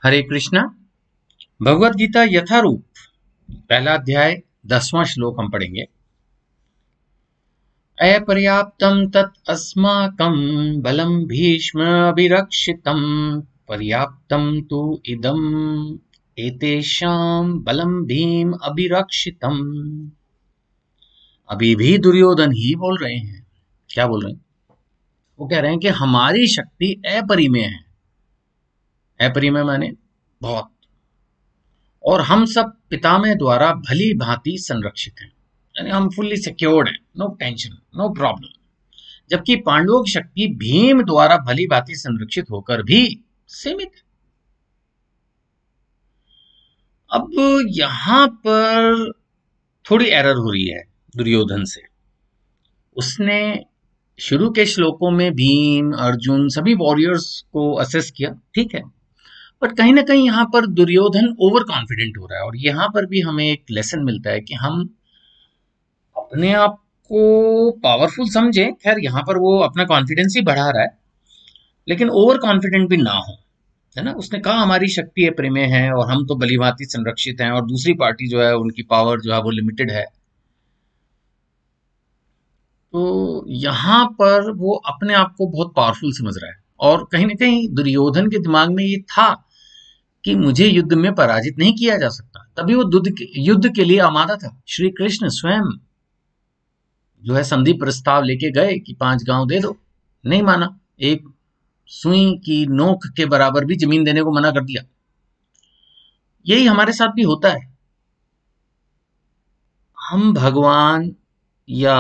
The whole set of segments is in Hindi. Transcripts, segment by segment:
हरे कृष्णा। भगवत गीता यथारूप पहला अध्याय 10वां श्लोक हम पढ़ेंगे। अपर्याप्तं तत् अस्माकं बलं भीष्माभिरक्षितं पर्याप्तं तु इदं एतेषां बलं भीम अभिरक्षितम्। अभी भी दुर्योधन ही बोल रहे हैं। क्या बोल रहे हैं? वो कह रहे हैं कि हमारी शक्ति अपरिमेय है। अपरिमेय माने बहुत, और हम सब पितामह द्वारा भली भांति संरक्षित हैं, यानी हम फुल्ली सिक्योर्ड हैं, नो टेंशन, नो प्रॉब्लम। जबकि पांडवों की शक्ति भीम द्वारा भली भांति संरक्षित होकर भी सीमित है। अब यहां पर थोड़ी एरर हो रही है दुर्योधन से। उसने शुरू के श्लोकों में भीम, अर्जुन, सभी वॉरियर्स को असेस किया, ठीक है, बट कहीं ना कहीं यहाँ पर दुर्योधन ओवर कॉन्फिडेंट हो रहा है। और यहाँ पर भी हमें एक लेसन मिलता है कि हम अपने आप को पावरफुल समझे। खैर यहाँ पर वो अपना कॉन्फिडेंस ही बढ़ा रहा है, लेकिन ओवर कॉन्फिडेंट भी ना हो, है ना। उसने कहा हमारी शक्ति प्रेमे है और हम तो भलीभांति संरक्षित हैं, और दूसरी पार्टी जो है उनकी पावर जो है वो लिमिटेड है। तो यहाँ पर वो अपने आप को बहुत पावरफुल समझ रहा है, और कहीं ना कहीं दुर्योधन के दिमाग में ये था कि मुझे युद्ध में पराजित नहीं किया जा सकता। तभी वो युद्ध के लिए आमादा था। श्री कृष्ण स्वयं जो है संधि प्रस्ताव लेके गए कि 5 गांव दे दो, नहीं माना। एक सुई की नोक के बराबर भी जमीन देने को मना कर दिया। यही हमारे साथ भी होता है। हम भगवान या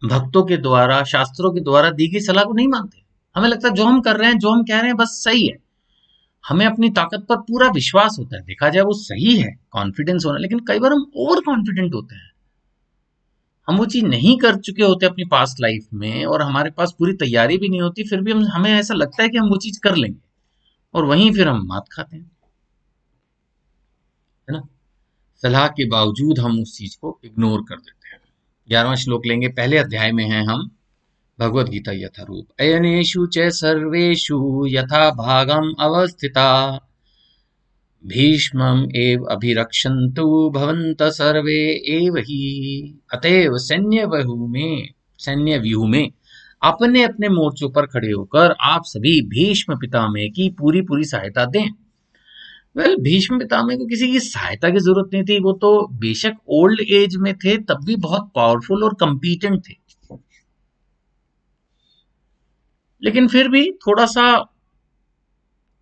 भक्तों के द्वारा, शास्त्रों के द्वारा दी गई सलाह को नहीं मानते। हमें लगता है जो हम कर रहे हैं, जो हम कह रहे हैं, बस सही है। हमें अपनी ताकत पर पूरा विश्वास होता है, देखा जाए वो सही है, कॉन्फिडेंस होना। लेकिन कई बार हम ओवर कॉन्फिडेंट होते हैं। हम वो चीज नहीं कर चुके होते अपनी पास्ट लाइफ में, और हमारे पास पूरी तैयारी भी नहीं होती, फिर भी हमें ऐसा लगता है कि हम वो चीज कर लेंगे, और वहीं फिर हम मात खाते हैं, है ना। सलाह के बावजूद हम उस चीज को इग्नोर कर देते हैं। 11वां श्लोक लेंगे। पहले अध्याय में है हम। भगवद गीता यथारूप। अयनेषु च सर्वेषु यथा भागम अवस्थिता भीष्मम् एव अभिरक्षन्तु भवन्तः सर्वे एव हि। अतएव सैन्य व्यूह में अपने अपने मोर्चों पर खड़े होकर आप सभी भीष्म पितामह की पूरी पूरी सहायता दें। भीष्म पितामह को किसी की सहायता की जरूरत नहीं थी। वो तो बेशक ओल्ड एज में थे, तब भी बहुत पावरफुल और कंपीटेंट थे। लेकिन फिर भी थोड़ा सा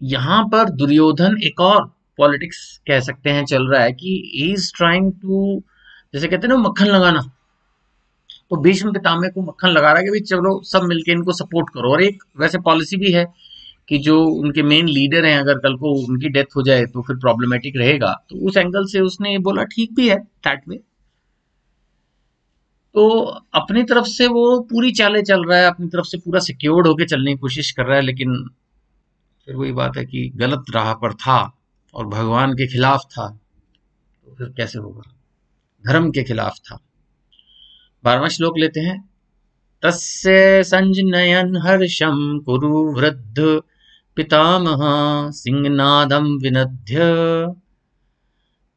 यहां पर दुर्योधन एक और पॉलिटिक्स कह सकते हैं चल रहा है कि ही इज ट्राइंग टू, जैसे कहते हैं ना, मक्खन लगाना। तो भीष्म पितामह को मक्खन लगा रहा है कि भाई चलो सब मिलके इनको सपोर्ट करो। और एक वैसे पॉलिसी भी है कि जो उनके मेन लीडर हैं, अगर कल को उनकी डेथ हो जाए तो फिर प्रॉब्लमेटिक रहेगा। तो उस एंगल से उसने बोला ठीक भी है दैट वे। तो अपनी तरफ से वो पूरी चालें चल रहा है, अपनी तरफ से पूरा सिक्योर्ड होके चलने की कोशिश कर रहा है। लेकिन फिर वही बात है कि गलत राह पर था और भगवान के खिलाफ था, तो फिर कैसे होगा। धर्म के खिलाफ था। 12वां श्लोक लेते हैं। तस्य संजनयन हर्षम कुरु वृद्ध पितामह सिंहनादम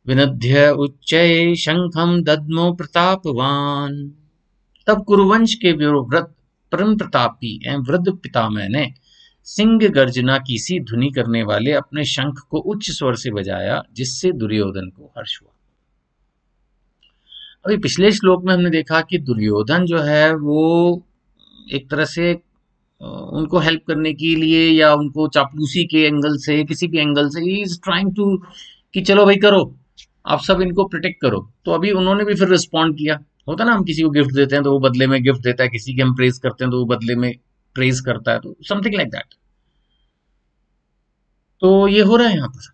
विनद्य उच्चै शंखम दद्मो प्रतापवान। तब कुरुवंश के वृद्ध परम प्रतापी एवं वृद्ध पितामह ने सिंह गर्जना की सी ध्वनि करने वाले अपने शंख को उच्च स्वर से बजाया, जिससे दुर्योधन को हर्ष हुआ। अभी पिछले श्लोक में हमने देखा कि दुर्योधन जो है वो एक तरह से उनको हेल्प करने के लिए या उनको चापलूसी के एंगल से, किसी भी एंगल से, ही इज ट्राइंग टू कि चलो भाई करो, आप सब इनको प्रोटेक्ट करो। तो अभी उन्होंने भी फिर रिस्पॉन्ड किया। होता ना, हम किसी को गिफ्ट देते हैं तो वो बदले में गिफ्ट देता है, किसी की हम प्रेज करते हैं तो वो बदले में प्रेज करता है, तो समथिंग लाइक दैट। तो ये हो रहा है यहाँ पर।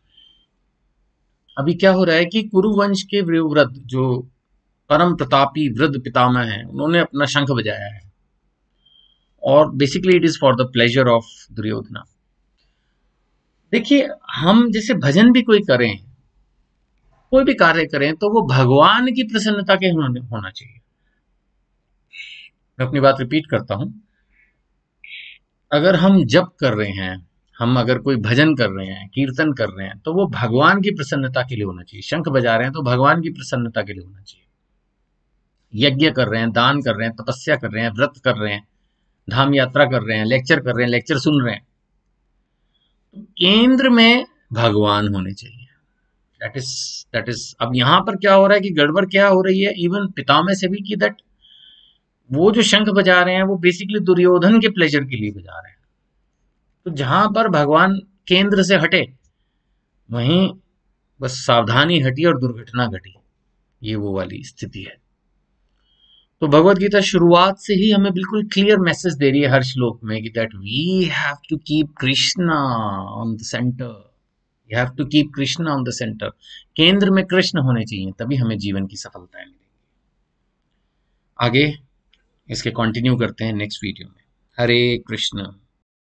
अभी क्या हो रहा है कि कुरुवंश के वृद्ध, जो परम प्रतापी वृद्ध पितामह हैं, उन्होंने अपना शंख बजाया है, और basically it is for the pleasure of Duryodhana. देखिए, हम जैसे भजन भी कोई करें, कोई भी कार्य करें, तो वो भगवान की प्रसन्नता के होना चाहिए। मैं अपनी बात रिपीट करता हूं। अगर हम जप कर रहे हैं, हम अगर कोई भजन कर रहे हैं, कीर्तन कर रहे हैं, तो वो भगवान की प्रसन्नता के लिए होना चाहिए। शंख बजा रहे हैं तो भगवान की प्रसन्नता के लिए होना चाहिए। यज्ञ कर रहे हैं, दान कर रहे हैं, तपस्या कर रहे हैं, व्रत कर रहे हैं, धाम यात्रा कर रहे हैं, लेक्चर कर रहे हैं, लेक्चर सुन रहे हैं, तो केंद्र में भगवान होने चाहिए। दैट इज अब यहाँ पर क्या हो रहा है कि गड़बड़ क्या हो रही है, इवन पिता में से भी, कि दैट वो जो शंख बजा रहे हैं वो बेसिकली दुर्योधन के प्लेजर के लिए बजा रहे हैं। तो जहां पर भगवान केंद्र से हटे, वहीं बस सावधानी हटी और दुर्घटना घटी। ये वो वाली स्थिति है। तो भगवत गीता शुरुआत से ही हमें बिल्कुल क्लियर मैसेज दे रही है हर श्लोक में कि that we have to keep Krishna on the centre. You have to keep Krishna on the centre. केंद्र में कृष्ण होने चाहिए, तभी हमें जीवन की सफलताएं मिलेंगी। आगे इसके कंटिन्यू करते हैं नेक्स्ट वीडियो में। हरे कृष्ण।